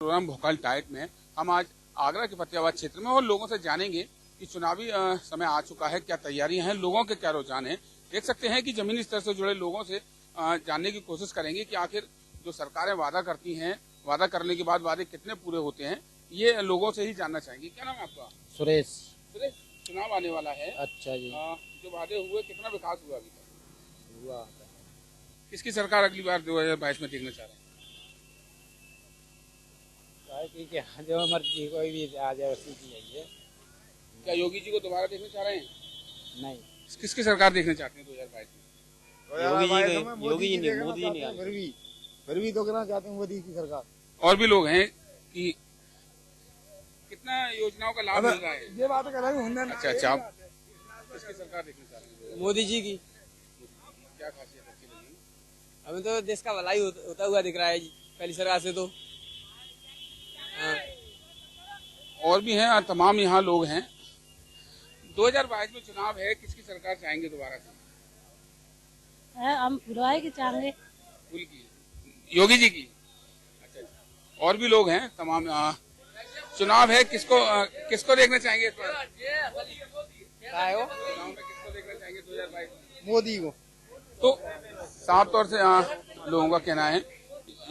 Programme Bhokaal tight में हम आज आगरा के फतेहाबाद क्षेत्र में और लोगों से जानेंगे कि चुनावी समय आ चुका है, क्या तैयारियां हैं, लोगों के क्या रुझान है। देख सकते हैं कि जमीनी स्तर से जुड़े लोगों से जानने की कोशिश करेंगे कि आखिर जो सरकारें वादा करती हैं, वादा करने के बाद वादे कितने पूरे होते हैं, ये लोगों से ही जानना चाहेंगे। क्या नाम है आपका? सुरेश। सुरेश, चुनाव आने वाला है। अच्छा जी। जो वादे हुए, कितना विकास हुआ अभी तक? हुआ। किसकी सरकार अगली बार 2022 में देखना चाह रहे हैं? ठीक है, जो मर्जी कोई भी आ जाए उसी की है। क्या योगी जी को दोबारा देखना चाह रहे हैं? नहीं। किसकी सरकार देखना चाहते हैं 2022 में? योगी जी नहीं, मोदी जी नहीं। फिर भी तो कहना चाहते हैं मोदी की सरकार। और भी लोग हैं कि कितना योजनाओं का लाभ मिल रहा है? ये बात कर रहे हैं। अच्छा, आप किसकी सरकार देखना चाह रहे हैं? मोदी जी की। क्या खासियत अच्छी लगी? हमें तो देश का भलाई होता हुआ दिख रहा है जी, पहली सरकार से तो। और भी हैं, तमाम यहाँ लोग हैं। 2022 में चुनाव है, किसकी सरकार चाहेंगे दोबारा से? हम फुलवाई की चाहेंगे। फूल की, योगी जी की। अच्छा, और भी लोग हैं तमाम। चुनाव है, किसको देखना चाहेंगे इस बार? चुनाव में किसको देखना चाहेंगे 2022 में? मोदी को। तो साफ तौर से लोगों का कहना है,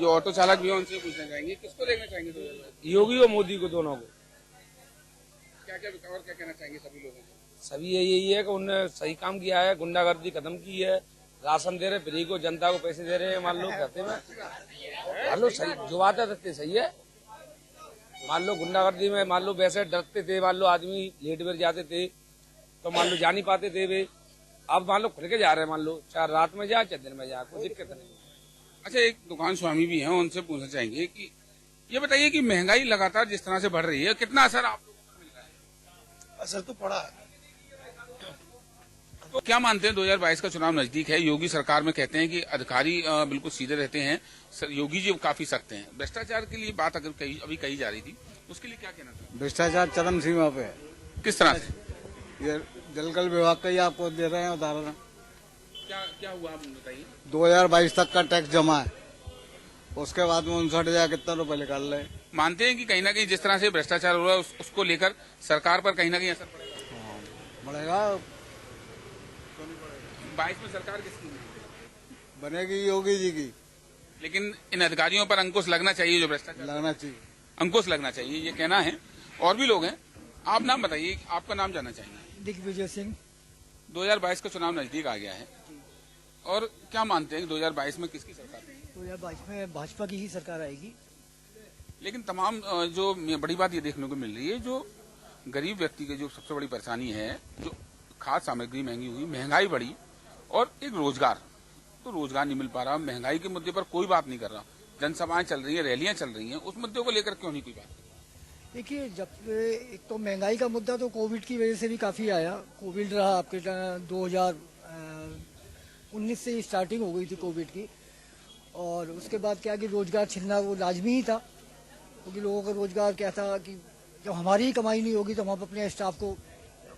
जो ऑटो चालक भी है उनसे पूछना चाहेंगे, किसको देखना चाहेंगे 2022? योगी और मोदी को, दोनों को। क्या कहना चाहेंगे सभी लोगों को? सभी यही है कि उन्होंने सही काम किया है, गुंडागर्दी खत्म की है, राशन दे रहे फ्री को, जनता को पैसे दे रहे हैं। मान लो कहते में, मान लो सही जो बात है सही है। मान लो गुंडागर्दी में, मान लो वैसे डरते थे, मान लो आदमी लेट बेर जाते थे तो मान लो जा नहीं पाते थे वे। अब मान लो खुल के जा रहे हैं, मान लो चाहे रात में जाए चाहे दिन में जाए, कोई दिक्कत नहीं। अच्छा, एक दुकान स्वामी भी हैं, उनसे पूछना चाहेंगे कि ये बताइए कि महंगाई लगातार जिस तरह से बढ़ रही है, कितना असर आप लोगों को मिल रहा है? असर तो पड़ा है। तो क्या मानते हैं, 2022 का चुनाव नजदीक है, योगी सरकार में कहते हैं कि अधिकारी बिल्कुल सीधे रहते हैं, योगी जी काफी सख्त हैं। भ्रष्टाचार के लिए बात अगर अभी कही जा रही थी, उसके लिए क्या कहना था? भ्रष्टाचार चरम सीमा पे है। किस तरह से? ये जलकल विभाग का ही आपको दे रहे हैं उदाहरण। क्या हुआ आप बताइए। 2022 तक का टैक्स जमा है, उसके बाद में 59,000 कितना रुपए निकाल रहे हैं। मानते हैं कि कहीं ना कहीं जिस तरह से भ्रष्टाचार हो रहा है उसको लेकर सरकार पर कहीं ना कहीं असर पड़ेगा? बढ़ेगा। 22 में सरकार किसकी बनेगी? योगी जी की। लेकिन इन अधिकारियों पर अंकुश लगना चाहिए, जो भ्रष्टाचार लगना चाहिए, अंकुश लगना चाहिए, ये कहना है। और भी लोग हैं, आप नाम बताइए, आपका नाम जानना चाहेंगे। दिग्विजय सिंह। 2022 का चुनाव नजदीक आ गया है और क्या मानते हैं कि 2022 में किसकी सरकार? 2022 में भाजपा की ही सरकार आएगी। लेकिन तमाम जो बड़ी बात ये देखने को मिल रही है, जो गरीब व्यक्ति की जो सबसे बड़ी परेशानी है, जो खाद्य सामग्री महंगी हुई, महंगाई बढ़ी और एक रोजगार, तो रोजगार नहीं मिल पा रहा। महंगाई के मुद्दे पर कोई बात नहीं कर रहा, जनसभाएं चल रही है, रैलियां चल रही हैं, उस मुद्दे को लेकर क्यों नहीं कोई बात? देखिए, जब एक तो महंगाई का मुद्दा तो कोविड की वजह से भी काफ़ी आया। कोविड रहा आपके 2019 से स्टार्टिंग हो गई थी कोविड की, और उसके बाद क्या कि रोजगार छिनना वो लाजमी ही था, क्योंकि लोगों का रोजगार क्या था कि जब हमारी ही कमाई नहीं होगी तो हम अपने स्टाफ को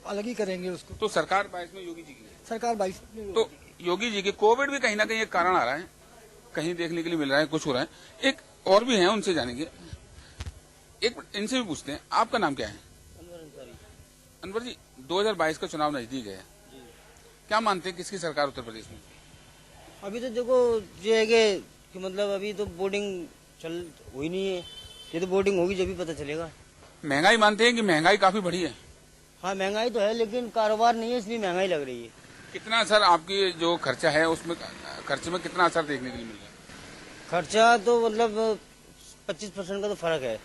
अलग ही करेंगे उसको। तो सरकार 22 में योगी जी की, सरकार 22 तो योगी जी की कोविड भी कहीं ना कहीं एक कारण आ रहा है, कहीं देखने के लिए मिल रहा है, कुछ हो रहा है। एक और भी है, उनसे जानेंगे, एक इनसे भी पूछते हैं। आपका नाम क्या है? अनवर जी, 2022 का चुनाव नजदीक है, क्या मानते हैं किसकी सरकार उत्तर प्रदेश में? अभी तो देखो जो है कि मतलब अभी तो बोर्डिंग चल हुई नहीं है, ये तो बोर्डिंग होगी जब भी पता चलेगा। महंगाई मानते हैं कि महंगाई काफी बढ़ी है? हाँ, महंगाई तो है लेकिन कारोबार नहीं है, इसलिए महंगाई लग रही है। कितना असर आपकी जो खर्चा है उसमें, खर्चे में कितना असर देखने के लिए मिल रहा है? खर्चा तो मतलब 25% का तो फर्क है,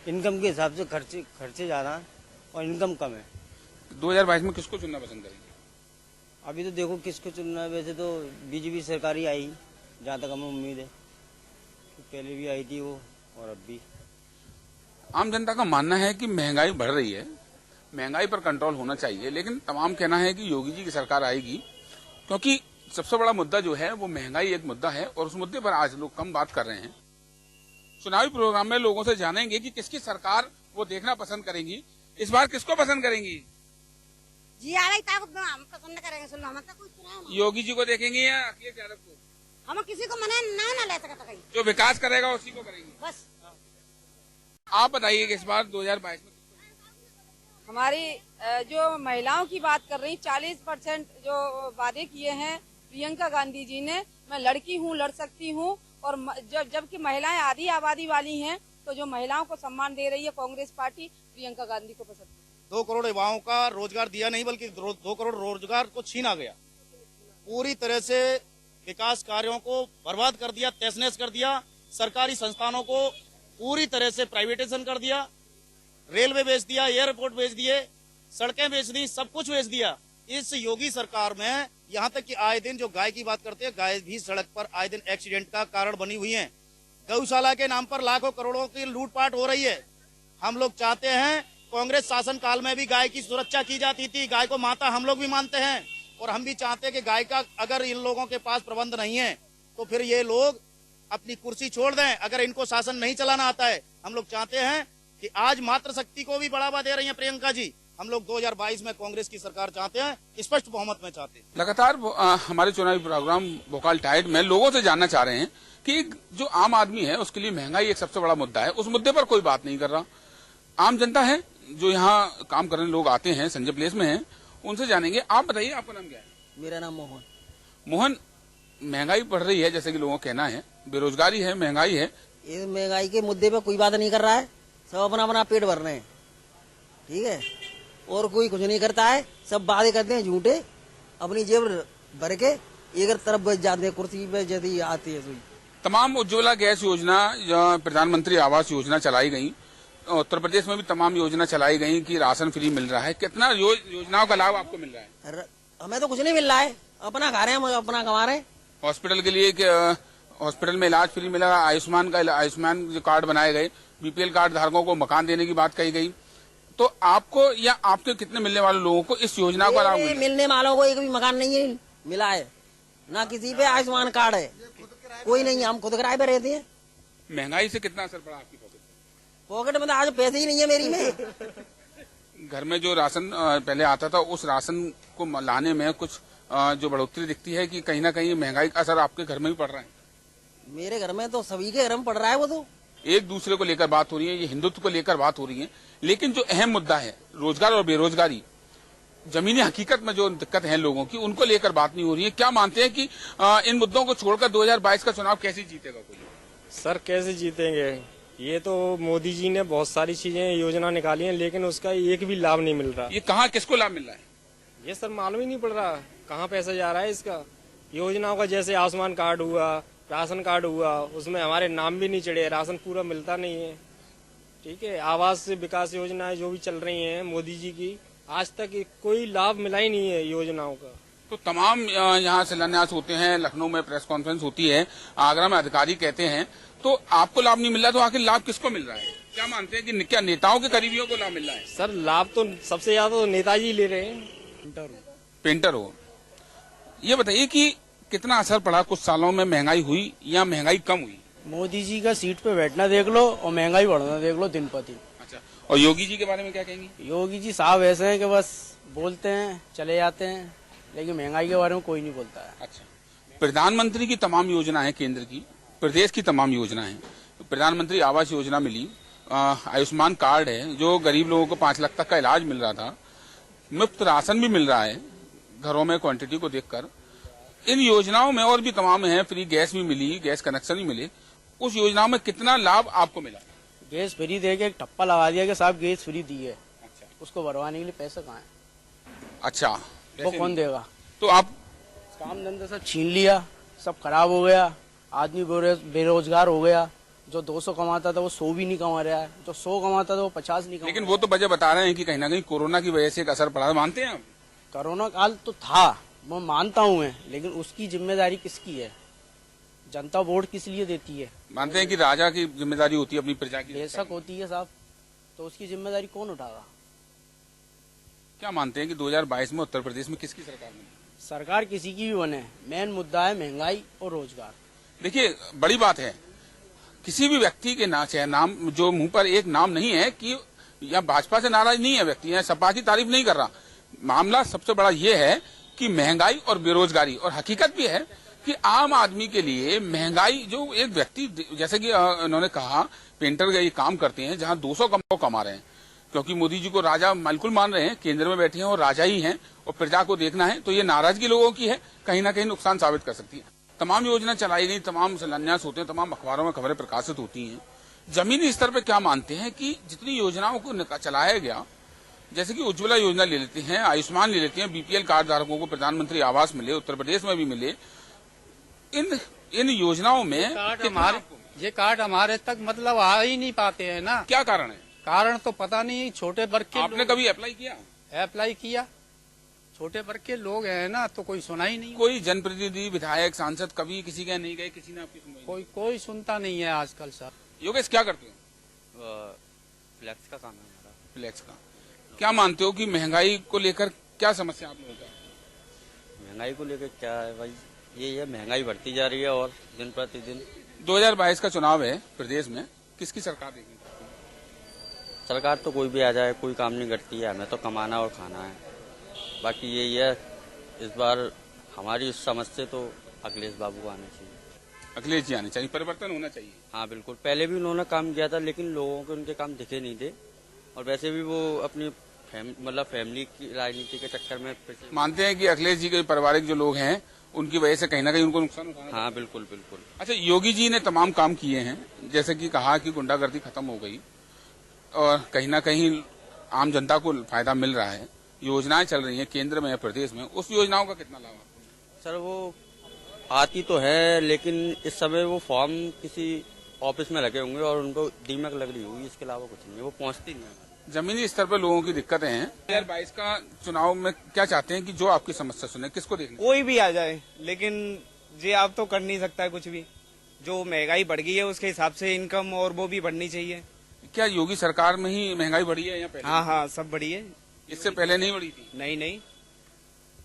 इनकम के हिसाब से खर्चे ज्यादा हैं और इनकम कम है। 2022 में किसको चुनना पसंद करेंगे? अभी तो देखो किसको चुनना है, वैसे तो बीजेपी सरकार ही आई, जहाँ तक हमें उम्मीद है। पहले भी आई थी वो और अब भी। आम जनता का मानना है कि महंगाई बढ़ रही है, महंगाई पर कंट्रोल होना चाहिए, लेकिन तमाम कहना है कि योगी जी की सरकार आएगी, क्योंकि सबसे बड़ा मुद्दा जो है वो महंगाई एक मुद्दा है और उस मुद्दे पर आज लोग कम बात कर रहे हैं। चुनावी प्रोग्राम में लोगों से जानेंगे कि किसकी सरकार वो देखना पसंद करेंगी, इस बार किसको पसंद करेंगी। जी आ रही हम पसंद करेंगे, सुन हम तो कुछ योगी जी को देखेंगे या अखिलेश यादव को? हम किसी को मना ना ले सकते कहीं, जो विकास करेगा उसी को करेंगे। बस आप बताइए कि इस बार 2022 में हमारी जो महिलाओं की बात कर रही 40% जो वादे किए हैं प्रियंका गांधी जी ने, मैं लड़की हूँ, लड़ सकती हूँ, और जबकि महिलाएं आधी आबादी वाली हैं, तो जो महिलाओं को सम्मान दे रही है कांग्रेस पार्टी, प्रियंका गांधी को पसंद है। 2 करोड़ युवाओं का रोजगार दिया नहीं, बल्कि 2 करोड़ रोजगार को छीना गया। पूरी तरह से विकास कार्यों को बर्बाद कर दिया, तहस-नहस कर दिया। सरकारी संस्थानों को पूरी तरह से प्राइवेटाइजेशन कर दिया, रेलवे बेच दिया, एयरपोर्ट बेच दिए, सड़कें बेच दी, सब कुछ बेच दिया। इस योगी सरकार में यहाँ तक कि आए दिन जो गाय की बात करते हैं, गाय भी सड़क पर आए दिन एक्सीडेंट का कारण बनी हुई है। गौशाला के नाम पर लाखों करोड़ों की लूटपाट हो रही है। हम लोग चाहते हैं, कांग्रेस शासन काल में भी गाय की सुरक्षा की जाती थी, गाय को माता हम लोग भी मानते हैं, और हम भी चाहते हैं कि गाय का अगर इन लोगों के पास प्रबंध नहीं है तो फिर ये लोग अपनी कुर्सी छोड़ दें, अगर इनको शासन नहीं चलाना आता है। हम लोग चाहते हैं कि आज मातृशक्ति को भी बढ़ावा दे रही हैं प्रियंका जी। हम लोग 2022 में कांग्रेस की सरकार चाहते हैं, स्पष्ट बहुमत में चाहते हैं। लगातार हमारे चुनावी प्रोग्राम भोकाल टाइड में लोगों से जानना चाह रहे हैं कि जो आम आदमी है उसके लिए महंगाई एक सबसे बड़ा मुद्दा है, उस मुद्दे पर कोई बात नहीं कर रहा। आम जनता है जो यहाँ काम करने लोग आते हैं, संजय प्लेस में हैं, उनसे जानेंगे। आप बताइए, आपका नाम क्या है? मेरा नाम मोहन। मोहन, महंगाई बढ़ रही है जैसे कि लोगों का कहना है, बेरोजगारी है, महंगाई है। ये महंगाई के मुद्दे पे कोई बात नहीं कर रहा है, सब अपना अपना पेट भर रहे हैं, ठीक है, और कोई कुछ नहीं करता है। सब वादे करते हैं झूठे, अपनी जेब भर के एक तरफ बच जाते हैं, कुर्सी पे यदि आती है। तमाम उज्ज्वला गैस योजना, प्रधानमंत्री आवास योजना चलाई गई, उत्तर प्रदेश में भी तमाम योजना चलाई गई कि राशन फ्री मिल रहा है। कितना योजनाओं का लाभ आपको मिल रहा है? हमें तो कुछ नहीं मिल रहा है, अपना खा रहे हैं, हम अपना कमा रहे हैं। हॉस्पिटल के लिए हॉस्पिटल में इलाज फ्री मिला, आयुष्मान जो कार्ड बनाए गए, बीपीएल कार्ड धारकों को मकान देने की बात कही गई। तो आपको या आपके कितने मिलने वाले लोगों को इस योजना का लाभ मिलने वालों को एक भी मकान नहीं मिला है, ना किसी पे आयुष्मान कार्ड है, कोई नहीं। हम खुद किराए पे रहते हैं। महंगाई से कितना असर पड़ा आपकी पॉकेट में? तो आज पैसे ही नहीं है मेरी में। घर में जो राशन पहले आता था, उस राशन को लाने में कुछ जो बढ़ोतरी दिखती है कि कहीं ना कहीं महंगाई का असर आपके घर में भी पड़ रहा है? मेरे घर में तो सभी के घर में पड़ रहा है। वो तो एक दूसरे को लेकर बात हो रही है, ये हिंदुत्व को लेकर बात हो रही है, लेकिन जो अहम मुद्दा है रोजगार और बेरोजगारी, जमीनी हकीकत में जो दिक्कत है लोगों की, उनको लेकर बात नहीं हो रही है। क्या मानते हैं कि इन मुद्दों को छोड़कर 2022 का चुनाव कैसे जीतेगा कोई? सर कैसे जीतेंगे? ये तो मोदी जी ने बहुत सारी चीजें योजना निकाली हैं, लेकिन उसका एक भी लाभ नहीं मिल रहा। ये कहाँ किसको लाभ मिल रहा है? ये सर मालूम ही नहीं पड़ रहा कहाँ पैसा जा रहा है इसका। योजनाओं का जैसे आयुष्मान कार्ड हुआ, राशन कार्ड हुआ, उसमें हमारे नाम भी नहीं चढ़े, राशन पूरा मिलता नहीं है, ठीक है। आवास विकास योजनाएं जो भी चल रही हैं मोदी जी की, आज तक कोई लाभ मिला ही नहीं है योजनाओं का। तो तमाम यहाँ शिलान्यास होते हैं, लखनऊ में प्रेस कॉन्फ्रेंस होती है, आगरा में अधिकारी कहते हैं, तो आपको लाभ नहीं मिल रहा, तो आखिर लाभ किसको मिल रहा है? क्या मानते हैं कि क्या नेताओं के करीबियों को लाभ मिल रहा है? सर लाभ तो सबसे ज्यादा तो नेताजी ले रहे हैं। पेंटर हो, ये बताइए कि कितना असर पड़ा? कुछ सालों में महंगाई हुई या महंगाई कम हुई? मोदी जी का सीट पे बैठना देख लो और महंगाई बढ़ना देख लो दिन पर दिन। अच्छा, और योगी जी के बारे में क्या कहेंगी? योगी जी साहब ऐसे हैं कि बस बोलते हैं चले जाते हैं, लेकिन महंगाई के बारे में कोई नहीं बोलता है। अच्छा, प्रधानमंत्री की तमाम योजना है, केंद्र की, प्रदेश की तमाम योजना है। प्रधानमंत्री आवास योजना मिली, आयुष्मान कार्ड है जो गरीब लोगों को 5 लाख तक का इलाज मिल रहा था, मुफ्त राशन भी मिल रहा है घरों में क्वांटिटी को देखकर। इन योजनाओं में और भी तमाम है, फ्री गैस भी मिली, गैस कनेक्शन भी मिले। उस योजनाओं में कितना लाभ आपको मिला? गैस फ्री दे के एक ठप्पा लगा दिया कि साहब गैस फ्री दी है। अच्छा, उसको भरवाने के लिए पैसा कहाँ है? अच्छा, वो कौन देगा? तो आप काम धंधा सब छीन लिया, सब खराब हो गया, आदमी बेरोजगार हो गया। जो 200 कमाता था वो 100 भी नहीं कमा रहा है, जो 100 कमाता था वो 50 नहीं कमा। लेकिन वो तो वजह बता रहे हैं कि कहीं ना कहीं कोरोना की वजह से एक असर पड़ा, मानते हैं आप? कोरोना काल तो था, मैं मानता हूँ मैं, लेकिन उसकी जिम्मेदारी किसकी है? जनता वोट किस लिए देती है? मानते हैं कि राजा की जिम्मेदारी होती है अपनी प्रजा की? बेशक होती है साहब, तो उसकी जिम्मेदारी कौन उठागा? क्या मानते हैं कि 2022 में उत्तर प्रदेश में किसकी सरकार बने? सरकार किसी की भी बने, मेन मुद्दा है महंगाई और रोजगार। देखिए, बड़ी बात है, किसी भी व्यक्ति के ना चाहे नाम, जो मुंह पर एक नाम नहीं है कि या भाजपा से नाराज नहीं है व्यक्ति, या सपा की तारीफ नहीं कर रहा। मामला सबसे बड़ा ये है कि महंगाई और बेरोजगारी, और हकीकत भी है कि आम आदमी के लिए महंगाई, जो एक व्यक्ति, जैसे कि उन्होंने कहा पेंटर ये काम करते हैं जहां 200 कमा रहे हैं, क्योंकि मोदी जी को राजा बिल्कुल मान रहे हैं, केंद्र में बैठे हैं और राजा ही हैं और प्रजा को देखना है, तो ये नाराजगी लोगों की है, कहीं ना कहीं नुकसान साबित कर सकती है। तमाम योजना चलाई गई, तमाम शिलान्यास होते हैं, तमाम अखबारों में खबरें प्रकाशित होती हैं। जमीनी स्तर पर क्या मानते हैं कि जितनी योजनाओं को चलाया गया, जैसे कि उज्ज्वला योजना ले लेते हैं, आयुष्मान ले लेते हैं, बीपीएल कार्ड धारकों को प्रधानमंत्री आवास मिले, उत्तर प्रदेश में भी मिले, इन योजनाओं में ये कार्ड हमारे तक मतलब आ ही नहीं पाते हैं ना। क्या कारण है? कारण तो पता नहीं। छोटे वर्ग के आपने कभी अप्लाई किया? अप्लाई किया, छोटे वर्ग के लोग हैं ना, तो कोई सुना ही नहीं। कोई जनप्रतिनिधि, विधायक, सांसद कभी किसी के नहीं गए, किसी ने आपकी सुनवाई? कोई सुनता नहीं है आजकल सर। योगेश क्या करते हो? फ्लैक्स का काम है हमारा। फ्लैक्स का। क्या मानते हो कि महंगाई को लेकर क्या समस्या आप लोगों का? महंगाई को लेकर क्या है भाई, ये है महंगाई बढ़ती जा रही है और दिन प्रतिदिन। 2022 का चुनाव है प्रदेश में, किसकी सरकार देगी? सरकार तो कोई भी आ जाए, कोई काम नहीं करती है, हमें तो कमाना और खाना है। बाकी यही है, इस बार हमारी उस समझ से तो अखिलेश बाबू आने चाहिए। अखिलेश जी आने चाहिए, परिवर्तन होना चाहिए। हाँ बिल्कुल, पहले भी उन्होंने काम किया था लेकिन लोगों को उनके काम दिखे नहीं थे, और वैसे भी वो अपनी फैमिली की राजनीति के चक्कर में मानते हैं कि अखिलेश जी के पारिवारिक जो लोग हैं उनकी वजह से कहीं ना कहीं उनको नुकसान उठाना। हाँ बिल्कुल बिल्कुल। अच्छा, योगी जी ने तमाम काम किए हैं, जैसे कि कहा कि गुंडागर्दी खत्म हो गई और कहीं ना कहीं आम जनता को फायदा मिल रहा है, योजनाएं चल रही हैं केंद्र में या प्रदेश में, उस योजनाओं का कितना लाभ आपको? सर वो आती तो है लेकिन इस समय वो फॉर्म किसी ऑफिस में लगे होंगे और उनको दीमक लग रही होगी, इसके अलावा कुछ नहीं, वो पहुंचती नहीं है। जमीनी स्तर पर लोगों की दिक्कतें हैं। 2022 का चुनाव में क्या चाहते हैं कि जो आपकी समस्या सुने, किसको देखना? कोई भी आ जाए, लेकिन ये आप तो कर नहीं सकता है कुछ भी। जो महंगाई बढ़ गई है उसके हिसाब से इनकम और वो भी बढ़नी चाहिए। क्या योगी सरकार में ही महंगाई बढ़ी है या पहले? हाँ सब बढ़ी है। इससे पहले नहीं बढ़ी थी? नहीं।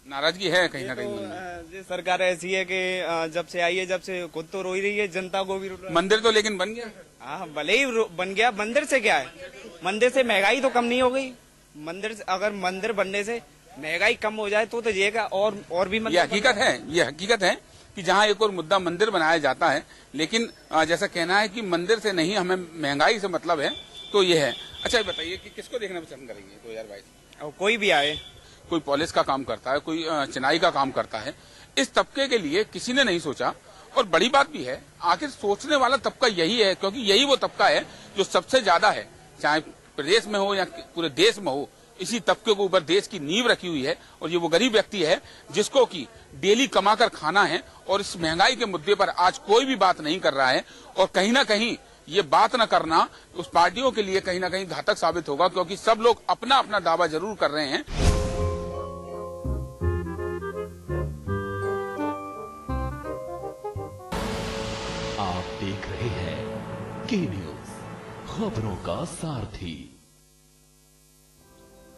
नाराजगी है कहीं ना कहीं। ये सरकार ऐसी है कि जब से आई है, जब से खुद तो रो ही रही है, जनता को भी। मंदिर तो लेकिन बन गया। हाँ भले ही बन गया, मंदिर से क्या है, मंदिर से महंगाई तो कम नहीं हो गई। मंदिर से अगर मंदिर बनने से महंगाई कम हो जाए तो ये और भी ये हकीकत है कि जहाँ एक और मुद्दा मंदिर बनाया जाता है, लेकिन जैसा कहना है कि मंदिर से नहीं, हमें महंगाई से मतलब है, तो ये है। अच्छा बताइए कि किसको देखना पसंद करेंगे 2022? कोई भी आए, कोई पॉलिश का काम करता है, कोई चिनाई का काम करता है, इस तबके के लिए किसी ने नहीं सोचा। और बड़ी बात भी है, आखिर सोचने वाला तबका यही है, क्योंकि यही वो तबका है जो सबसे ज्यादा है, चाहे प्रदेश में हो या पूरे देश में हो, इसी तबके के ऊपर देश की नींव रखी हुई है। और ये वो गरीब व्यक्ति है जिसको कि डेली कमाकर खाना है, और इस महंगाई के मुद्दे पर आज कोई भी बात नहीं कर रहा है। और कहीं ना कहीं ये बात न करना उस पार्टियों के लिए कहीं ना कहीं घातक साबित होगा, क्योंकि सब लोग अपना अपना दावा जरूर कर रहे हैं। आप देख रहे हैं के न्यूज, खबरों का सारथी।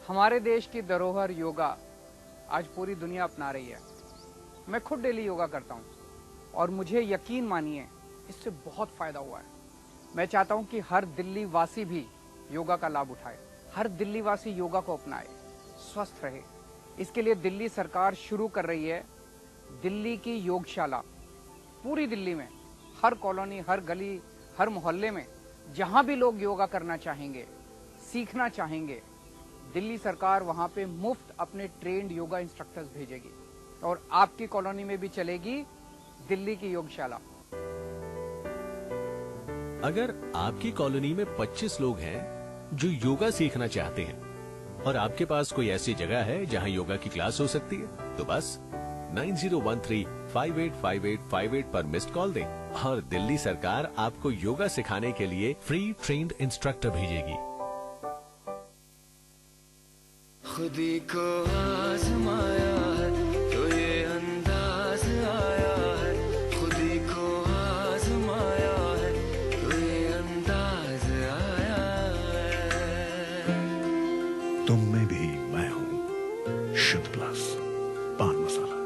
हमारे देश की धरोहर योगा आज पूरी दुनिया अपना रही है। मैं खुद डेली योगा करता हूं और मुझे यकीन मानिए इससे बहुत फायदा हुआ है। मैं चाहता हूं कि हर दिल्ली वासी भी योगा का लाभ उठाए, हर दिल्ली वासी योगा को अपनाए, स्वस्थ रहे। इसके लिए दिल्ली सरकार शुरू कर रही है दिल्ली की योगशाला। पूरी दिल्ली में हर कॉलोनी, हर गली, हर मोहल्ले में जहां भी लोग योगा करना चाहेंगे, सीखना चाहेंगे, दिल्ली सरकार वहां पे मुफ्त अपने ट्रेंड योगा इंस्ट्रक्टर्स भेजेगी और आपकी कॉलोनी में भी चलेगी दिल्ली की योगशाला। अगर आपकी कॉलोनी में 25 लोग हैं जो योगा सीखना चाहते हैं और आपके पास कोई ऐसी जगह है जहां योगा की क्लास हो सकती है, तो बस 9013585858 पर मिस्ड कॉल दें और दिल्ली सरकार आपको योगा सिखाने के लिए फ्री ट्रेन्ड इंस्ट्रक्टर भेजेगी। खुदी को आजमाया है तो ये अंदाज आया है, खुदी को आजमाया है तो ये अंदाज आया है। तुम में भी मैं हूँ, शुद्ध प्लस पान मसाला।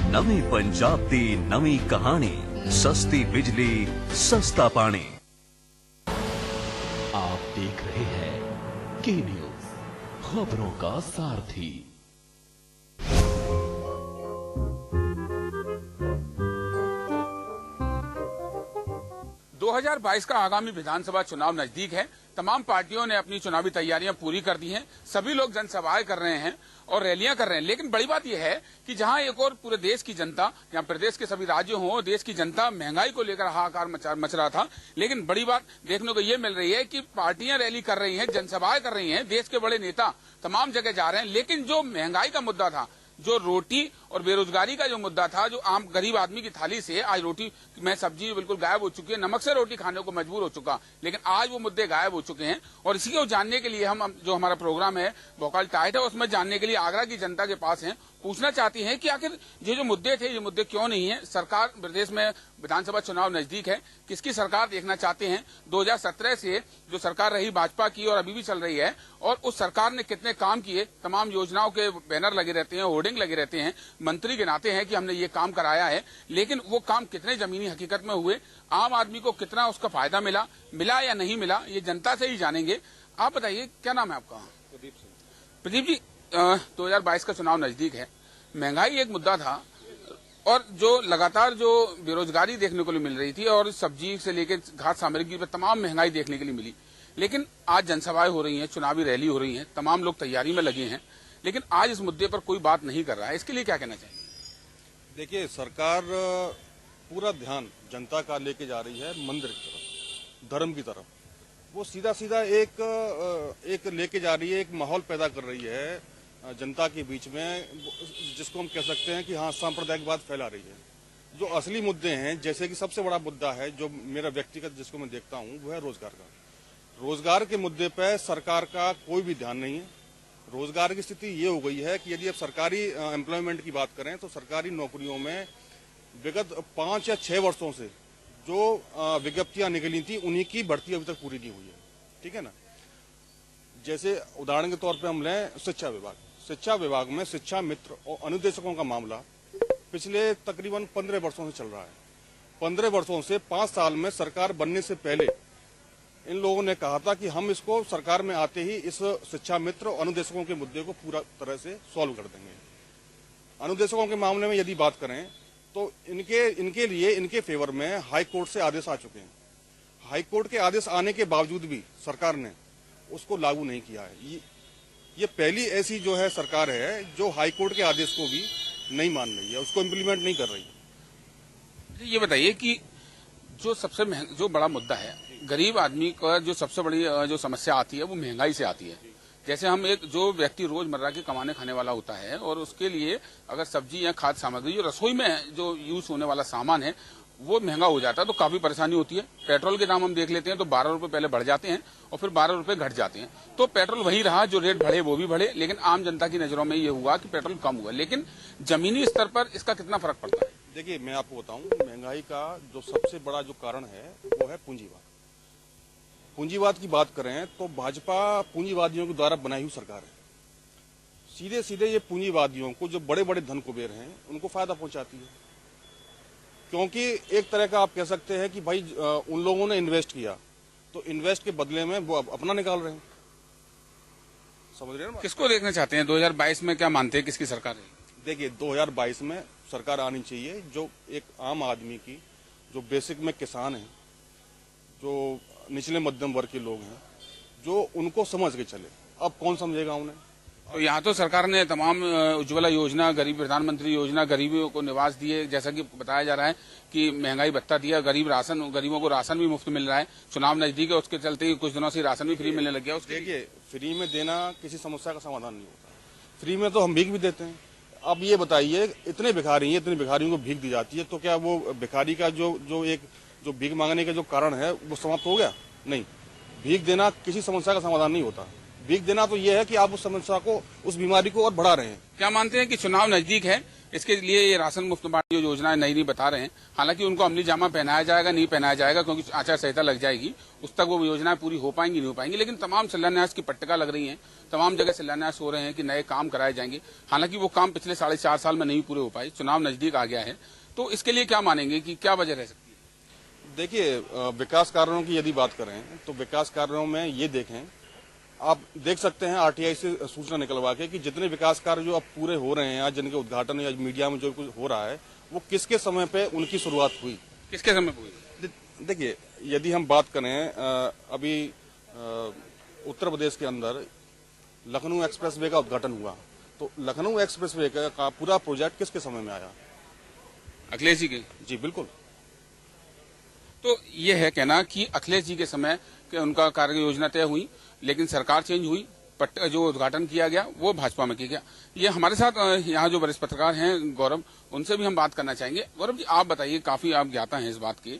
नवी पंजाब दी नवी कहानी, सस्ती बिजली सस्ता पानी। आप देख रहे हैं के न्यूज, खबरों का सारथी। 2022 का आगामी विधानसभा चुनाव नजदीक है। तमाम पार्टियों ने अपनी चुनावी तैयारियां पूरी कर दी हैं। सभी लोग जनसभाएं कर रहे हैं और रैलियां कर रहे हैं। लेकिन बड़ी बात यह है कि जहां एक और पूरे देश की जनता या प्रदेश के सभी राज्यों हो, देश की जनता महंगाई को लेकर हाहाकार मच रहा था, लेकिन बड़ी बात देखने को यह मिल रही है कि पार्टियां रैली कर रही हैं, जनसभाएं कर रही हैं, देश के बड़े नेता तमाम जगह जा रहे हैं। लेकिन जो महंगाई का मुद्दा था, जो रोटी और बेरोजगारी का जो मुद्दा था, जो आम गरीब आदमी की थाली से आज रोटी में सब्जी बिल्कुल गायब हो चुकी है, नमक से रोटी खाने को मजबूर हो चुका, लेकिन आज वो मुद्दे गायब हो चुके हैं। और इसी को जानने के लिए हम जो हमारा प्रोग्राम है भोकाल टाइट है, उसमें जानने के लिए आगरा की जनता के पास हैं, पूछना चाहती हैं कि आखिर ये जो मुद्दे थे ये मुद्दे क्यों नहीं है। सरकार, प्रदेश में विधानसभा चुनाव नजदीक है, किसकी सरकार देखना चाहते हैं। 2017 से जो सरकार रही भाजपा की और अभी भी चल रही है, और उस सरकार ने कितने काम किए, तमाम योजनाओं के बैनर लगे रहते हैं, होर्डिंग लगे रहते हैं, मंत्री गिनाते हैं कि हमने ये काम कराया है, लेकिन वो काम कितने जमीनी हकीकत में हुए, आम आदमी को कितना उसका फायदा मिला या नहीं मिला, ये जनता से ही जानेंगे। आप बताइए, क्या नाम है आपका? प्रदीप जी, 2022 का चुनाव नजदीक है, महंगाई एक मुद्दा था और जो लगातार जो बेरोजगारी देखने को मिल रही थी और सब्जी से लेकर खाद्य सामग्री पर तमाम महंगाई देखने के लिए मिली, लेकिन आज जनसभाएं हो रही हैं, चुनावी रैली हो रही हैं, तमाम लोग तैयारी में लगे हैं, लेकिन आज इस मुद्दे पर कोई बात नहीं कर रहा है। इसके लिए क्या कहना चाहिए? देखिए, सरकार पूरा ध्यान जनता का लेके जा रही है मंदिर की तरफ, धर्म की तरफ। वो सीधा एक लेके जा रही है, एक माहौल पैदा कर रही है जनता के बीच में, जिसको हम कह सकते हैं कि हाँ, सांप्रदायिकवाद फैला रही है। जो असली मुद्दे हैं, जैसे कि सबसे बड़ा मुद्दा है जो मेरा व्यक्तिगत जिसको मैं देखता हूँ, वो है रोजगार का। रोजगार के मुद्दे पर सरकार का कोई भी ध्यान नहीं है। रोजगार की स्थिति ये हो गई है कि यदि अब सरकारी एम्प्लॉयमेंट की बात करें तो सरकारी नौकरियों में विगत 5 या 6 वर्षों से जो विज्ञप्तियां निकली थी, उन्हीं की भर्ती अभी तक पूरी नहीं हुई है। ठीक है ना? जैसे उदाहरण के तौर पे हम लें शिक्षा विभाग में शिक्षा मित्र और अनुदेशकों का मामला पिछले तकरीबन 15 वर्षों से चल रहा है। 15 वर्षों से 5 साल में सरकार बनने से पहले इन लोगों ने कहा था कि हम इसको सरकार में आते ही इस शिक्षा मित्र और अनुदेशकों के मुद्दे को पूरा तरह से सॉल्व कर देंगे। अनुदेशकों के मामले में यदि बात करें तो इनके लिए इनके फेवर में हाई कोर्ट से आदेश आ चुके हैं। हाई कोर्ट के आदेश आने के बावजूद भी सरकार ने उसको लागू नहीं किया है। ये पहली ऐसी जो है सरकार है जो हाई कोर्ट के आदेश को भी नहीं मान रही है, उसको इम्प्लीमेंट नहीं कर रही है। ये बताइए कि जो बड़ा मुद्दा है, गरीब आदमी का जो सबसे बड़ी जो समस्या आती है वो महंगाई से आती है। जैसे हम जो व्यक्ति रोजमर्रा के कमाने खाने वाला होता है और उसके लिए अगर सब्जी या खाद्य सामग्री जो रसोई में जो यूज होने वाला सामान है वो महंगा हो जाता है तो काफी परेशानी होती है। पेट्रोल के दाम हम देख लेते हैं तो 12 रुपए पहले बढ़ जाते हैं और फिर 12 रुपए घट जाते हैं। तो पेट्रोल वही रहा, जो रेट बढ़े वो भी बढ़े, लेकिन आम जनता की नजरों में ये हुआ कि पेट्रोल कम हुआ। लेकिन जमीनी स्तर पर इसका कितना फर्क पड़ता है? देखिए, मैं आपको बताऊं, महंगाई का जो सबसे बड़ा जो कारण है वो है पूंजीवाद। पूंजीवाद की बात करें तो भाजपा पूंजीवादियों के द्वारा बनाई हुई सरकार है। सीधे सीधे ये पूंजीवादियों को, जो बड़े बड़े धन कुबेर हैं, उनको फायदा पहुंचाती है। क्योंकि एक तरह का आप कह सकते हैं कि भाई उन लोगों ने इन्वेस्ट किया तो इन्वेस्ट के बदले में वो अपना निकाल रहे हैं। समझ रहे हैं? किसको देखना चाहते हैं 2022 में? क्या मानते हैं किसकी सरकार है? देखिए, 2022 में सरकार आनी चाहिए जो एक आम आदमी की, जो बेसिक में किसान है, जो निचले मध्यम वर्ग के लोग हैं, जो उनको समझ के चले। अब कौन समझेगा उन्हें? तो यहाँ तो सरकार ने तमाम उज्ज्वला योजना, गरीब प्रधानमंत्री योजना, गरीबों को निवास दिए, जैसा कि बताया जा रहा है कि महंगाई भत्ता दिया, गरीबों को राशन भी मुफ्त मिल रहा है। चुनाव नजदीक है, उसके चलते कुछ दिनों से राशन भी फ्री मिलने लग गया। देखिए, फ्री में देना किसी समस्या का समाधान नहीं होता। फ्री में तो हम भीख भी देते हैं। अब ये बताइए, इतने भिखारियों को भीख दी जाती है, तो क्या वो भिखारी का जो भीख मांगने का जो कारण है वो समाप्त हो गया? नहीं। भीख देना किसी समस्या का समाधान नहीं होता। भीख देना तो ये है कि आप उस समस्या को, उस बीमारी को और बढ़ा रहे हैं। क्या मानते हैं कि चुनाव नजदीक है, इसके लिए ये राशन मुफ्त बांटने की योजनाएं नई बता रहे हैं। हालांकि उनको अमली जामा पहनाया जाएगा, नहीं पहनाया जाएगा, क्योंकि आचार संहिता लग जाएगी, उस तक वो योजनाएं पूरी हो पाएंगी नहीं हो पाएंगी। लेकिन तमाम शिलान्यास की पट्टिका लग रही है, तमाम जगह शिलान्यास हो रहे हैं कि नए काम कराए जाएंगे। हालांकि वो काम पिछले 4.5 साल में नहीं पूरे हो पाए, चुनाव नजदीक आ गया है, तो इसके लिए क्या मानेंगे कि क्या वजह रह सकती है? देखिए, विकास कार्यों की यदि बात करें तो विकास कार्यों में ये देखें, आप देख सकते हैं आरटीआई से सूचना निकलवा के कि जितने विकास कार्य जो अब पूरे हो रहे हैं, आज जिनके उद्घाटन या मीडिया में जो कुछ हो रहा है, वो किसके समय पे उनकी शुरुआत हुई, किसके समय हुई? देखिए, यदि हम बात करें अभी उत्तर प्रदेश के अंदर लखनऊ एक्सप्रेसवे का उद्घाटन हुआ, तो लखनऊ एक्सप्रेसवे का पूरा प्रोजेक्ट किसके समय में आया? अखिलेश जी के। जी बिल्कुल। तो ये है कहना कि अखिलेश जी के समय के उनका कार्य योजना तय हुई, लेकिन सरकार चेंज हुई, जो उद्घाटन किया गया वो भाजपा में किया गया। ये हमारे साथ यहाँ जो वरिष्ठ पत्रकार हैं गौरव, उनसे भी हम बात करना चाहेंगे। गौरव जी, आप बताइए, काफी आप ज्ञाता हैं इस बात के,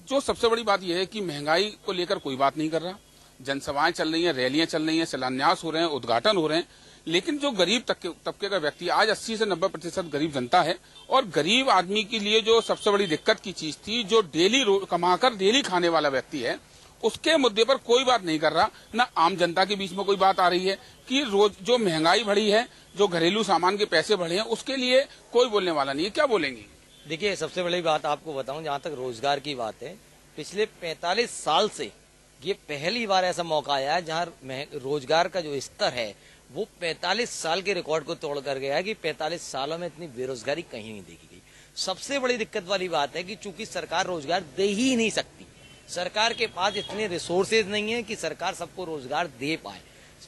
जो सबसे बड़ी बात यह है कि महंगाई को लेकर कोई बात नहीं कर रहा, जनसभाएं चल रही हैं, रैलियां चल रही हैं, शिलान्यास हो रहे हैं, उद्घाटन हो रहे हैं, लेकिन जो गरीब तबके का व्यक्ति, आज 80 से 90% गरीब जनता है, और गरीब आदमी के लिए जो सबसे बड़ी दिक्कत की चीज थी, जो डेली कमाकर डेली खाने वाला व्यक्ति है, उसके मुद्दे पर कोई बात नहीं कर रहा। न आम जनता के बीच में कोई बात आ रही है कि रोज जो महंगाई बढ़ी है, जो घरेलू सामान के पैसे बढ़े हैं, उसके लिए कोई बोलने वाला नहीं है। क्या बोलेंगे? देखिए, सबसे बड़ी बात आपको बताऊं, जहां तक रोजगार की बात है, पिछले 45 साल से ये पहली बार ऐसा मौका आया है जहां रोजगार का जो स्तर है वो 45 साल के रिकॉर्ड को तोड़ कर गया है कि 45 सालों में इतनी बेरोजगारी कहीं नहीं देखी गई। सबसे बड़ी दिक्कत वाली बात है कि चूंकि सरकार रोजगार दे ही नहीं सकती, सरकार के पास इतने रिसोर्सेज नहीं है कि सरकार सबको रोजगार दे पाए,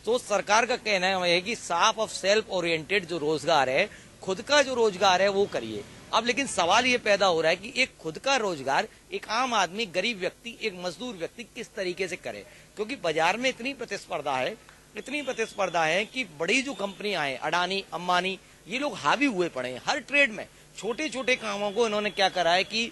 तो सरकार का कहना है कि साफ ऑफ सेल्फ ओरिएंटेड जो रोजगार है, खुद का जो रोजगार है वो करिए। अब लेकिन सवाल ये पैदा हो रहा है कि एक खुद का रोजगार एक आम आदमी, गरीब व्यक्ति, एक मजदूर व्यक्ति किस तरीके से करे, क्योंकि बाजार में इतनी प्रतिस्पर्धा है कि बड़ी जो कंपनियां हैं, अडानी, अंबानी, ये लोग हावी हुए पड़े हैं हर ट्रेड में। छोटे छोटे कामों को इन्होंने क्या करा है कि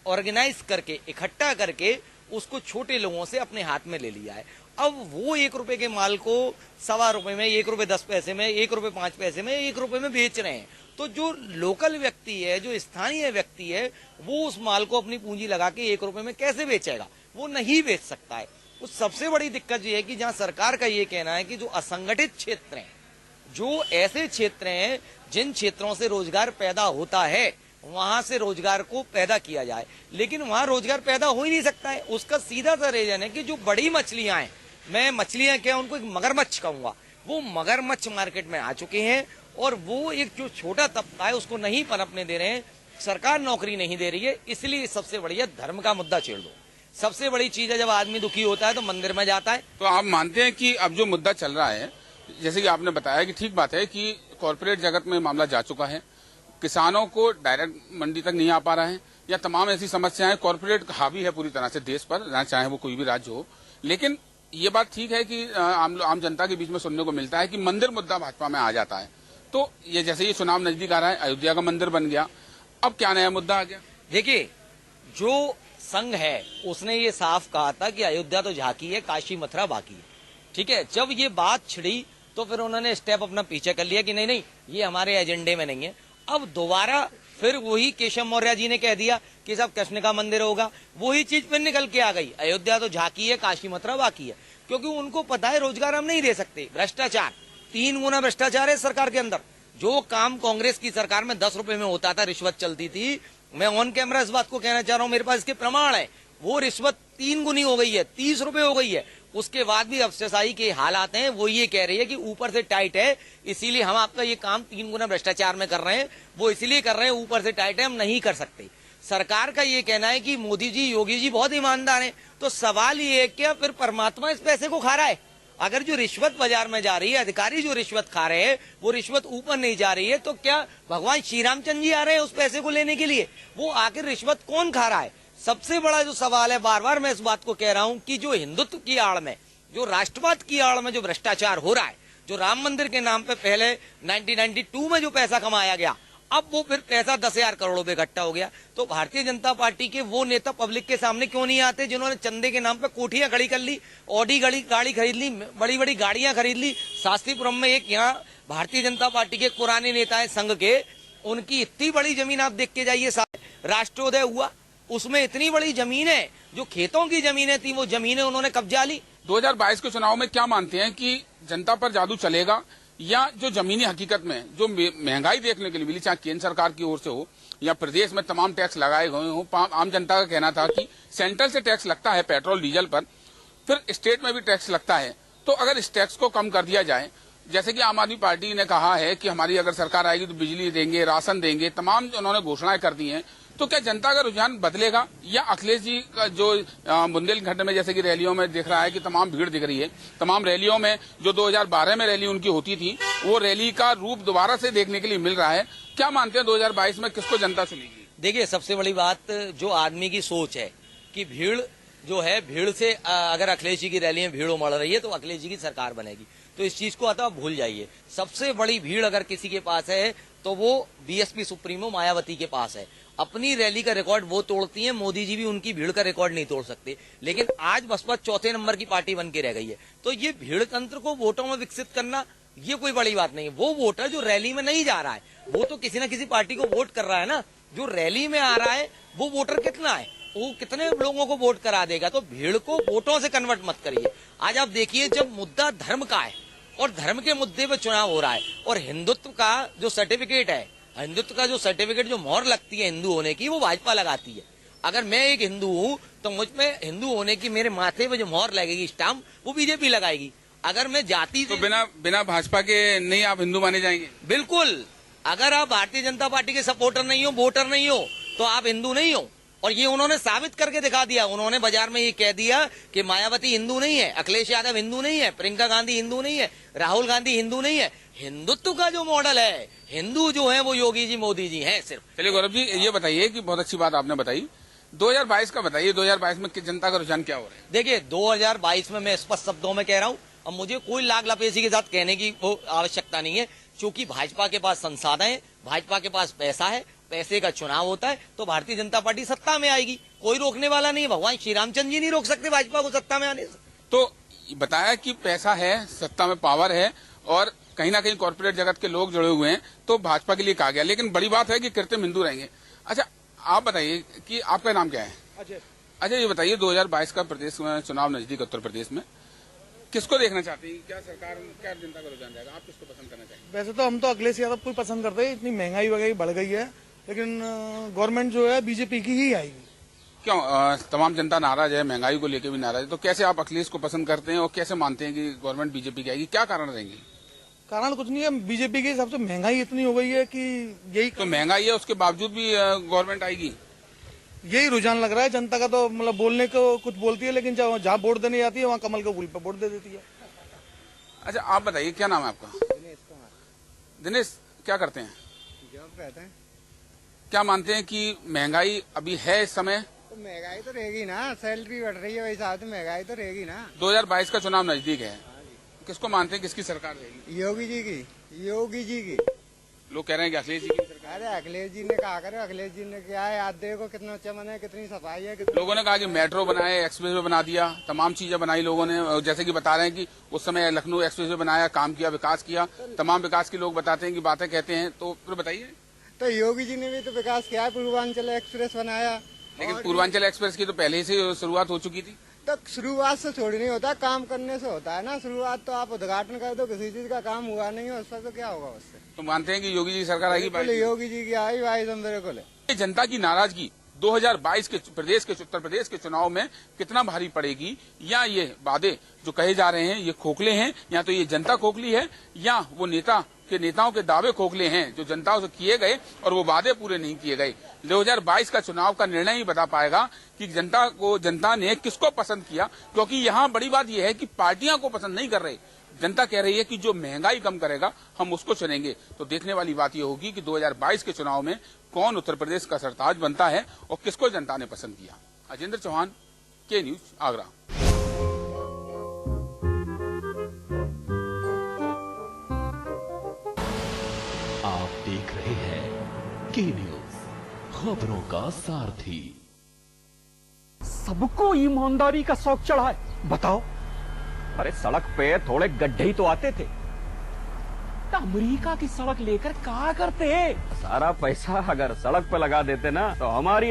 ऑर्गेनाइज करके, इकट्ठा करके उसको छोटे लोगों से अपने हाथ में ले लिया है। अब वो 1 रुपए के माल को ₹1.25 में, ₹1.10 में, ₹1.05 में, ₹1 में बेच रहे हैं। तो जो लोकल व्यक्ति है, जो स्थानीय व्यक्ति है, वो उस माल को अपनी पूंजी लगा के ₹1 में कैसे बेचेगा? वो नहीं बेच सकता है। तो सबसे बड़ी दिक्कत ये है कि जहां सरकार का ये कहना है कि जो असंगठित क्षेत्र हैं, जो ऐसे क्षेत्र हैं जिन क्षेत्रों से रोजगार पैदा होता है, वहां से रोजगार को पैदा किया जाए, लेकिन वहां रोजगार पैदा हो ही नहीं सकता है। उसका सीधा सा रीजन है कि जो बड़ी मछलियां हैं, मैं मछलियां क्या उनको एक मगरमच्छ कहूंगा, वो मगरमच्छ मार्केट में आ चुके हैं, और वो एक जो छोटा तबका है उसको नहीं पनपने दे रहे हैं। सरकार नौकरी नहीं दे रही है, इसलिए सबसे बढ़िया धर्म का मुद्दा छेड़ दो। सबसे बड़ी चीज है, जब आदमी दुखी होता है तो मंदिर में जाता है। तो आप मानते हैं कि अब जो मुद्दा चल रहा है, जैसे कि आपने बताया कि ठीक बात है कि कॉर्पोरेट जगत में मामला जा चुका है, किसानों को डायरेक्ट मंडी तक नहीं आ पा रहा है, या तमाम ऐसी समस्याएं, कॉर्पोरेट हावी है पूरी तरह से देश पर, चाहे वो कोई भी राज्य हो। लेकिन ये बात ठीक है कि आम जनता के बीच में सुनने को मिलता है कि मंदिर मुद्दा भाजपा में आ जाता है। तो ये जैसे ये चुनाव नजदीक आ रहा है, अयोध्या का मंदिर बन गया, अब क्या नया मुद्दा आ गया? देखिए, जो संघ है उसने ये साफ कहा था कि अयोध्या तो झांकी है, काशी मथुरा बाकी है। ठीक है, जब ये बात छिड़ी तो फिर उन्होंने स्टेप अपना पीछे कर लिया कि नहीं, ये हमारे एजेंडे में नहीं है। अब दोबारा फिर वही केशव मौर्य जी ने कह दिया कि साहब कृष्ण का मंदिर होगा, वही चीज फिर निकल के आ गई, अयोध्या तो झांकी है, काशी मथुरा बाकी है। क्योंकि उनको पता है रोजगार हम नहीं दे सकते। भ्रष्टाचार, 3 गुना भ्रष्टाचार है सरकार के अंदर। जो काम कांग्रेस की सरकार में 10 रुपए में होता था, रिश्वत चलती थी, मैं ऑन कैमरा इस बात को कहना चाह रहा हूं, मेरे पास इसके प्रमाण है, वो रिश्वत 3 गुनी हो गई है, 30 रुपए हो गई है। उसके बाद भी अफसरशाही के हालात हैं, वो ये कह रही है कि ऊपर से टाइट है, इसीलिए हम आपका ये काम 3 गुना भ्रष्टाचार में कर रहे हैं। वो इसलिए कर रहे हैं, ऊपर से टाइट है, हम नहीं कर सकते। सरकार का ये कहना है कि मोदी जी, योगी जी बहुत ईमानदार हैं। तो सवाल ये है कि फिर परमात्मा इस पैसे को खा रहा है? अगर जो रिश्वत बाजार में जा रही है, अधिकारी जो रिश्वत खा रहे हैं, वो रिश्वत ऊपर नहीं जा रही है, तो क्या भगवान श्री रामचंद्र जी आ रहे हैं उस पैसे को लेने के लिए? वो आखिर रिश्वत कौन खा रहा है? सबसे बड़ा जो सवाल है, बार बार मैं इस बात को कह रहा हूं कि जो हिंदुत्व की आड़ में, जो राष्ट्रवाद की आड़ में जो भ्रष्टाचार हो रहा है, जो राम मंदिर के नाम पे पहले 1992 में जो पैसा कमाया गया, अब वो फिर पैसा 10,000 करोड़ रुपए इकट्ठा हो गया। तो भारतीय जनता पार्टी के वो नेता पब्लिक के सामने क्यों नहीं आते जिन्होंने चंदे के नाम पे कोठियां खड़ी कर ली, ऑडी गाड़ी खरीद ली, बड़ी बड़ी गाड़ियां खरीद ली। शास्त्रीपुरम में एक यहाँ भारतीय जनता पार्टी के पुराने नेता है संघ के, उनकी इतनी बड़ी जमीन आप देख के जाइए, राष्ट्रोदय हुआ उसमें इतनी बड़ी जमीनें, जो खेतों की जमीनें थी वो जमीनें उन्होंने कब्जा ली। 2022 के चुनाव में क्या मानते हैं कि जनता पर जादू चलेगा, या जो जमीनी हकीकत में जो महंगाई देखने के लिए मिली, चाहे केंद्र सरकार की ओर से हो या प्रदेश में तमाम टैक्स लगाए गए हो, आम जनता का कहना था कि सेंट्रल से टैक्स लगता है पेट्रोल डीजल पर, फिर स्टेट में भी टैक्स लगता है, तो अगर इस टैक्स को कम कर दिया जाए, जैसे कि आम आदमी पार्टी ने कहा है कि हमारी अगर सरकार आएगी तो बिजली देंगे, राशन देंगे, तमाम उन्होंने घोषणाएं कर दी हैं, तो क्या जनता का रुझान बदलेगा, या अखिलेश जी का जो बुंदेलखंड में जैसे कि रैलियों में दिख रहा है कि तमाम भीड़ दिख रही है, तमाम रैलियों में जो 2012 में रैली उनकी होती थी वो रैली का रूप दोबारा से देखने के लिए मिल रहा है, क्या मानते हैं 2022 में किसको जनता चुनेगी? देखिए, सबसे बड़ी बात जो आदमी की सोच है कि भीड़ जो है, भीड़ से अगर अखिलेश जी की रैली में भीड़ उमड़ रही है तो अखिलेश जी की सरकार बनेगी, तो इस चीज को अतः भूल जाइए। सबसे बड़ी भीड़ अगर किसी के पास है तो वो बीएसपी सुप्रीमो मायावती के पास है। अपनी रैली का रिकॉर्ड वो तोड़ती हैं, मोदी जी भी उनकी भीड़ का रिकॉर्ड नहीं तोड़ सकते, लेकिन आज बसपा चौथे नंबर की पार्टी बन के रह गई है। तो ये भीड़ तंत्र को वोटों में विकसित करना ये कोई बड़ी बात नहीं है। वो वोटर जो रैली में नहीं जा रहा है वो तो किसी न किसी पार्टी को वोट कर रहा है ना, जो रैली में आ रहा है वो वोटर कितना है, वो कितने लोगों को वोट करा देगा। तो भीड़ को वोटों से कन्वर्ट मत करिए। आज आप देखिए, जब मुद्दा धर्म का है और धर्म के मुद्दे पे चुनाव हो रहा है, और हिंदुत्व का जो सर्टिफिकेट है, हिंदुत्व का जो सर्टिफिकेट जो मोहर लगती है हिंदू होने की, वो भाजपा लगाती है। अगर मैं एक हिंदू हूँ तो मुझ में हिंदू होने की मेरे माथे पे जो मोहर लगेगी स्टाम्प, वो बीजेपी लगाएगी। अगर मैं जाति तो बिना भाजपा के नहीं आप हिंदू माने जाएंगे? बिल्कुल। अगर आप भारतीय जनता पार्टी के सपोर्टर नहीं हो, वोटर नहीं हो, तो आप हिंदू नहीं हो। और ये उन्होंने साबित करके दिखा दिया। उन्होंने बाजार में ये कह दिया कि मायावती हिंदू नहीं है, अखिलेश यादव हिंदू नहीं है, प्रियंका गांधी हिंदू नहीं है, राहुल गांधी हिंदू नहीं है। हिंदुत्व का जो मॉडल है, हिंदू जो है वो योगी जी, मोदी जी हैं सिर्फ। चलिए गौरव जी, ये बताइए कि बहुत अच्छी बात आपने बताई, 2022 का बताइए, 2022 में जनता का रुझान क्या हो रहा है? देखिए, 2022 में मैं स्पष्ट शब्दों में कह रहा हूँ, अब मुझे कोई लाग लपेशी के साथ कहने की वो आवश्यकता नहीं है, क्योंकि भाजपा के पास संसाधन है, भाजपा के पास पैसा है, पैसे का चुनाव होता है तो भारतीय जनता पार्टी सत्ता में आएगी। कोई रोकने वाला नहीं है, भगवान श्री रामचंद्र जी नहीं रोक सकते भाजपा को सत्ता में आने से। तो बताया कि पैसा है, सत्ता में पावर है, और कहीं ना कहीं कॉर्पोरेट जगत के लोग जुड़े हुए हैं, तो भाजपा के लिए कहा गया। लेकिन बड़ी बात है कि कृत्रिम हिंदू रहेंगे। अच्छा, आप बताइए कि आपका नाम क्या है? अच्छा, ये बताइए, 2022 का प्रदेश में चुनाव नजदीक, उत्तर प्रदेश में किसको देखना चाहते हैं? क्या सरकार, क्या जनता का रुझान जाएगा? आप किसको पसंद करना चाहेंगे? वैसे तो हम तो अखिलेश यादव को पसंद करते हैं, इतनी महंगाई वगैरह बढ़ गई है, लेकिन गवर्नमेंट जो है बीजेपी की ही आएगी। क्यों? तमाम जनता नाराज है, महंगाई को लेकर भी नाराज है, तो कैसे आप अखिलेश को पसंद करते हैं और कैसे मानते हैं कि गवर्नमेंट बीजेपी की आएगी? क्या कारण रहेंगे? कारण कुछ नहीं है, बीजेपी के हिसाब से महंगाई इतनी हो गई है कि यही तो महंगाई है, उसके बावजूद भी गवर्नमेंट आएगी, यही रुझान लग रहा है जनता का। तो मतलब बोलने को कुछ बोलती है, लेकिन जहाँ वोट देने जाती है वहाँ कमल के फूल पर वोट दे देती है। अच्छा, आप बताइए, क्या नाम है आपका? दिनेश, क्या करते हैं? जॉब करते हैं। क्या मानते हैं कि महंगाई अभी है इस समय? तो महंगाई तो रहेगी ना, सैलरी बढ़ रही है, वही हिसाब से महंगाई तो रहेगी ना। 2022 का चुनाव नजदीक है, किसको मानते हैं, किसकी सरकार रहेगी? योगी जी की, योगी जी की। लोग कह रहे हैं कि अखिलेश जी की सरकार। अरे अखिलेश जी ने कहा करे, अखिलेश जी ने क्या है, आज देखो कितना चमन है, कितनी सफाई है। लोगों ने कहा कि मेट्रो बनाए, एक्सप्रेस वे बना दिया, तमाम चीजें बनाई लोगों ने। जैसे कि बता रहे हैं कि उस समय लखनऊ एक्सप्रेस वे बनाया, काम किया, विकास किया, तमाम विकास के लोग बताते हैं कि बातें कहते हैं, तो फिर बताइए। तो योगी जी ने भी तो विकास किया है, पूर्वांचल एक्सप्रेस बनाया। लेकिन पूर्वांचल एक्सप्रेस की तो पहले से शुरुआत हो चुकी थी। तो शुरुआत से थोड़ी नहीं होता, काम करने से होता है ना। शुरुआत तो आप उद्घाटन कर दो, किसी चीज का काम हुआ नहीं है, उसका तो क्या होगा उससे? तो मानते हैं कि योगी जी की सरकार आएगी? योगी जी की आई भाई बिल्कुल। जनता की नाराजगी 2022 के प्रदेश के, उत्तर प्रदेश के चुनाव में कितना भारी पड़ेगी, या ये वादे जो कहे जा रहे हैं ये खोखले हैं, या तो ये जनता खोखली है, या वो नेताओं के दावे खोखले हैं जो जनता से किए गए और वो वादे पूरे नहीं किए गए। 2022 का चुनाव का निर्णय ही बता पाएगा कि जनता ने किसको पसंद किया, क्योंकि यहाँ बड़ी बात यह है कि पार्टियां को पसंद नहीं कर रही, जनता कह रही है कि जो महंगाई कम करेगा हम उसको चुनेंगे। तो देखने वाली बात यह होगी कि 2022 के चुनाव में कौन उत्तर प्रदेश का सरताज बनता है और किसको जनता ने पसंद किया। अजेंद्र चौहान, के न्यूज, आगरा। आप देख रहे हैं के न्यूज, खबरों का सारथी। सबको ईमानदारी का शौक चढ़ा है, बताओ। अरे सड़क पे थोड़े गड्ढे ही तो आते थे, तो अमेरिका की सड़क लेकर क्या करते? सारा पैसा अगर सड़क पे लगा देते ना तो हमारी